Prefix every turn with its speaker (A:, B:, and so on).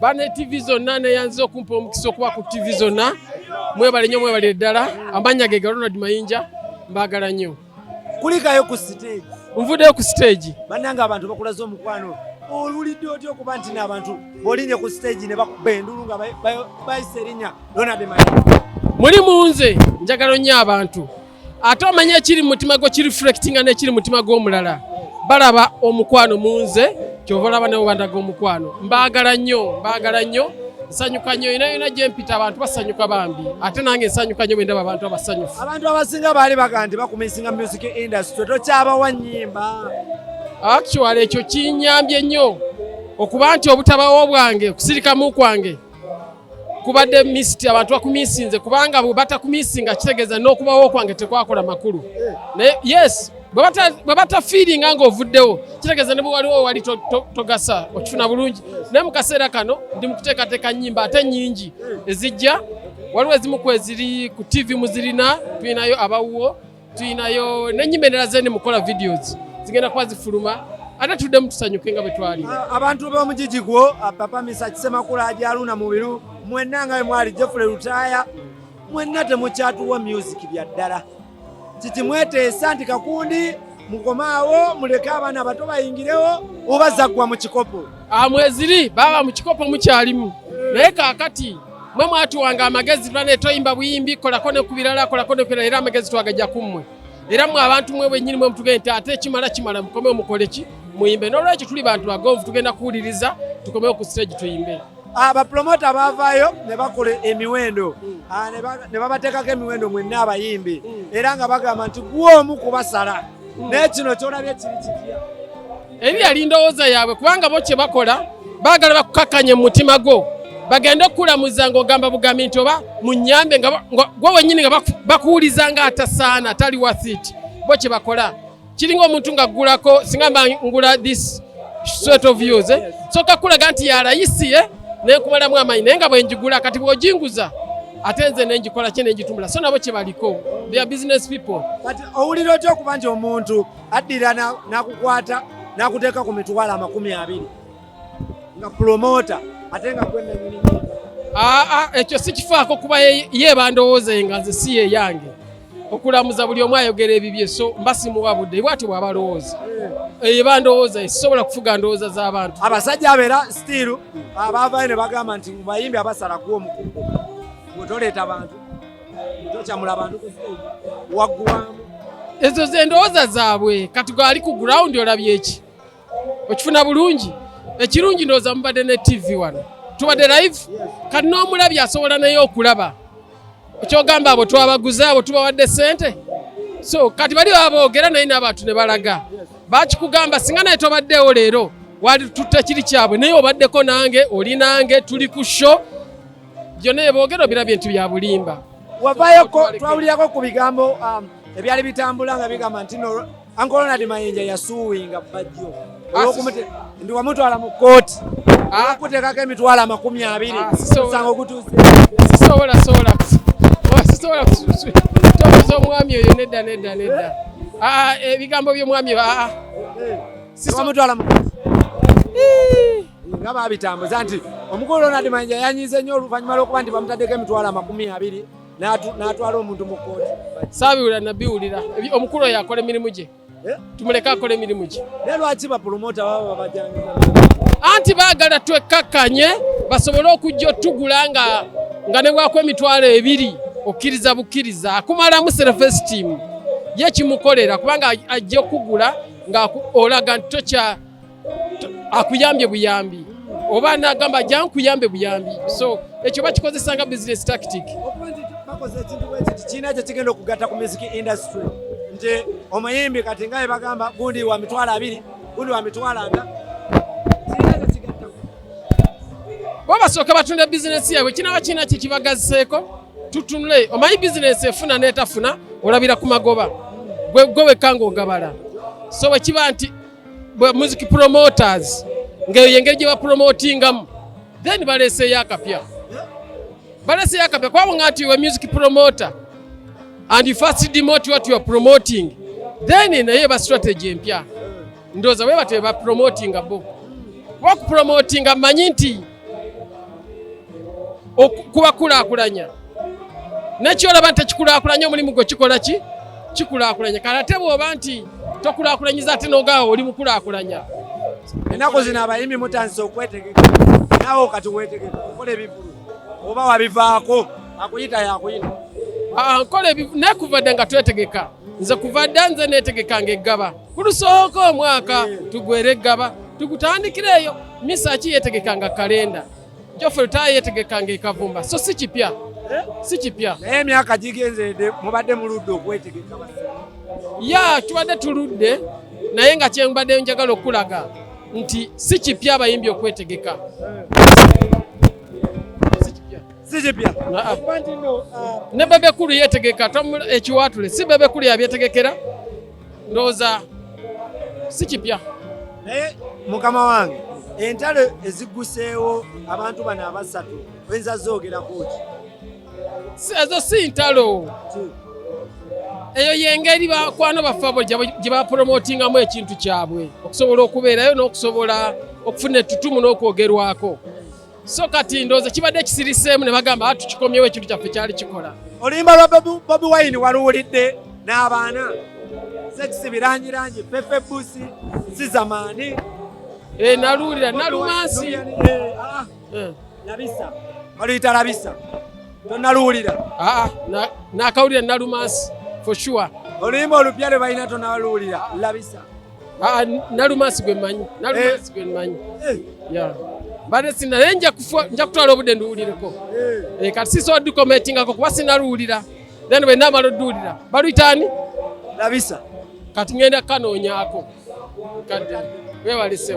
A: Bane TV zonna ne yanze okumpa omukisa okuba ku TV zonna mwebale nnyo mwebale ddala amanya ge Ronald Mayinja mbagala nnyo.
B: Kulikayo ku stage.
A: Nvuddeyo ku stage.
B: Bannanga abantu bakulaze omukwano. Olulidde otyo okuba nti n'abantu bolinye ku stage ne bakuba endulu nga bayise erinnya Ronald Mayinja.
A: Muli munze njagala nnyo abantu. Ate omanya ekiri mu mutima gwo kiri reflectinga n'ekiri mu mutima gw'omulala. Balaba omukwano munze kyova olaba nabo bandaga omukwano. Mbagala nnyo nsanyuka nnyo yona gye mpita abantu basanyuka bambi ate nange nsanyuka nnyo bwe ndaba abantu abasanyufu.
B: Abantu abasinga baali baga nti bakumisinga music industry tokyabawa nnyimba.
A: Actually ekyo kinyambye nnyo okuba nti obutabawo bwange kusirikamu kwange kubadde missed abantu bakumisinze kubanga bwe batakumisinga kitegeeza n'okubawo kwange tekwakola makulu. Yes bwe bata feeling nga ovuddewo kitegeeza ne bwe waliwo wali togasa okifuna bulungi. Naye mu kaseera kano ndi mu kuteekateeka nnyimba ate nnyingi ezijja waliwo ezimu kweziri ku TV muzirina tulinayo abawuwo tulinayo n'ennyimba endala zeni mukola videos zigenda kuba zifuluma ate tuddemu tusanyuke nga bwe twali.
B: Abantu b'omugigi gwo Papa Misa Kisemakula Ajaluna Mubiru mwenna nga bwe mwali Jeffrey Lutaya mwenna temukyatuwa music bya ddala. Kiti mweteesa nti kakundi mukomaawo muleke abaana abato bayingirewo oba zaggwa mu kikopo.
A: Mweziri baba mu kikopo mukyalimu naye kaakati mwe mwatuwanga amagezi tulane toyimba buyimbi kolako ne ku birala kolako ne ku birala era amagezi twagajja kummwe era mwe abantu mwe bwennyini mwe mutugende nti ate kimala mukome mukole ki muyimbe n'olwekyo tuli bantu bagonvu tugenda kuwuliriza tukomewo ku stage tuyimbe.
B: Abapromota baavaayo ne bakola emiwendo ne babateekako emiwendo mwenna abayimbi era nga bagamba nti gwomu kubasala naye kino kyolabye kiri kitya.
A: Eri yali ndowooza yaabwe kubanga bo kye bakola baagala bakukakkanye mu mutima gwo bagende okukulamuza ng'ogamba bugambi nti oba munnyambe nga gwe wennyini nga bakuwuliza nga atasaana atali worth it. Bo kye bakola kiringa omuntu ng'aggulako singa mba ngula this sort of views so kakulaga nti yalayisi nekumalamu amaanyi naye nga bwenjigula kati bw'ojinguza ate nze nenjikola kye nenjitumula so nabo kye baliko they are business people.
B: Kati owulira otya okuba nti omuntu addira n'akukwata n'akuteeka ku mitwalo 20 nga promota ate nga gwennyini.
A: Ekyo si kifaako kuba ye bandowooze nga nze si ye yange okulamuza buli omu ayogera ebibye so mbasimuwa budde bw'ati bw'abalowooza bandowooza sisobola kufuga ndowooza z'abantu.
B: Abasajja abeera still abaavaayo ne bagamba nti bayimbi abasala kuwa omukugu bwetoleeta abantu tokyamula abantu ku stage waggwamu.
A: Ezo ze ndowooza zaabwe kati gwali ku ground olabye eki okifuna bulungi. Ekirungi ndowooza mubadde ne TV wano tubadde live kati n'omulabi asobola naye okulaba ekyogamba abo twabaguza abo tubawadde ssente so kati bali baboogera naye n'abantu ne balaga bakikugamba singa naye tobaddewo leero wali tutte kiri kyabwe naye obaddeko nange oli nange tuli ku show byonna boogera birabye nti bya bulimba.
B: Wavaayo twawulirako ku bigambo ebyali bitambula nga bigamba nti Uncle Ronald Mayinja yasuuwinga bajjo ndi wamutwala mu kooti okuteekako emitwalo 20 osanga okutuuse
A: sisobola tobuza omwami oyo nedda ebigambo by'omwami
B: wamutwala mu nga babitambuza nti omukulu Ronald Mayinja yanyize nnyo oluvannyuma lw'okuba nti bamutaddeko emitwalo 20 n'atwala omuntu mu kooti.
A: Saabiwulira nabiwulira omukulu oyo akola emirimu gye tumuleke akola emirimu gye.
B: Naye lwaki bapromota baba babajangiza
A: anti baagala twekkakkanye basobole okujja otugula nga ne bwako emitwalo 2 okkiriza bukkiriza akumalamu self-esteem ye kimukolera kubanga ajja okugula nga olaga nti tokya akuyambye buyambi oba nagamba ajja nkuyambe buyambi so ekyo bakikozesa nga business tactic.
B: Bakoze ekintu bwekiti kiina ekyo kigenda okugatta ku music industry nti omuyimbi kati nga bagamba gundi wa mitwalo 2 gundi wa mitwalo 4 bo basooka batunda bizinesi yaabwe kinaba kiina kikibagaziseeko tutunule omanyi bizinesi efuna n'etafuna olabira ku magoba gwe wekka ng'ogabala so bwe kiba nti music promoters ng'eyo yengeri gye bapromotingamu then baleeseeyo akapya kwabonga nti we music promoter and you first demote what you are promoting then naye ba strategy empya ndowooza bwe batwe ba promotinga bo wakupromotinga manyi nti okubakulaakulanya nekyolaba nti tekikulaakulanya omulimu gwe kikola ki kikulaakulanya kale ate bw'oba nti tokulaakulanyiza ate n'ogaawo oli mukulaakulanya.
C: Ennaku zino abayimbi mutandise okwetegeka naawe kati weetegeka okola ebivulu oba wabivaako akuyita yakuyita.
B: Nkola nekuva dde nga twetegeka nze kuva dda nze neetegekanga eggaba ku lusooka omwaka tugwera eggaba tugutandikireeyo misa ki yeetegekanga kalenda Joffe yeetegekanga ekavumba so si kipya si kipya.
C: Naye emyaka gigenzedde mubadde muludde okwetegeka
B: tubadde tuludde naye nga kyembadde njagala okulaga nti si kipya abayimbi okwetegeka
C: si kipya.
B: Ne Bebekulu yeetegeka ekiwaatule si Bebekulu yabyetegekera ndowooza si kipya.
C: Naye mukama wange entalo ezigguseewo abantu bano abasatu oyinza zoogerako ki?
B: Ezo si ntalo eyo yengeri bakwano baffe abo gye bapromotingamu ekintu kyabwe okusobola okubeerayo n'okusobola okufuna ettutumu n'okwogerwako so kati ndowooza kibadde kisiriseemu ne bagamba tukikomyewo ekintu kyaffe kyali kikola.
C: Oluyimba lwa Bobi Wine waluwulidde n'abaana sekisi birangirangi fefe busi si zamaani
B: naluwulira nalumansi
C: labisa baluyita labisa tonaluwulira?
B: Nakawulira nalumansi for sure.
C: Oluyimba olupya lwe balina tonaluwulira labisa?
B: Nalumansi gwe mmanyi nalumansi gwe mmanyi mbadde naye nja kutwala obudde nduwulireko kati sisobola dikomentingako kuba sinaluwulira then bwe naamala odduwulira baluyita ani
C: labisa
B: kati ngenda kanoonyaako kadde weewalisewo.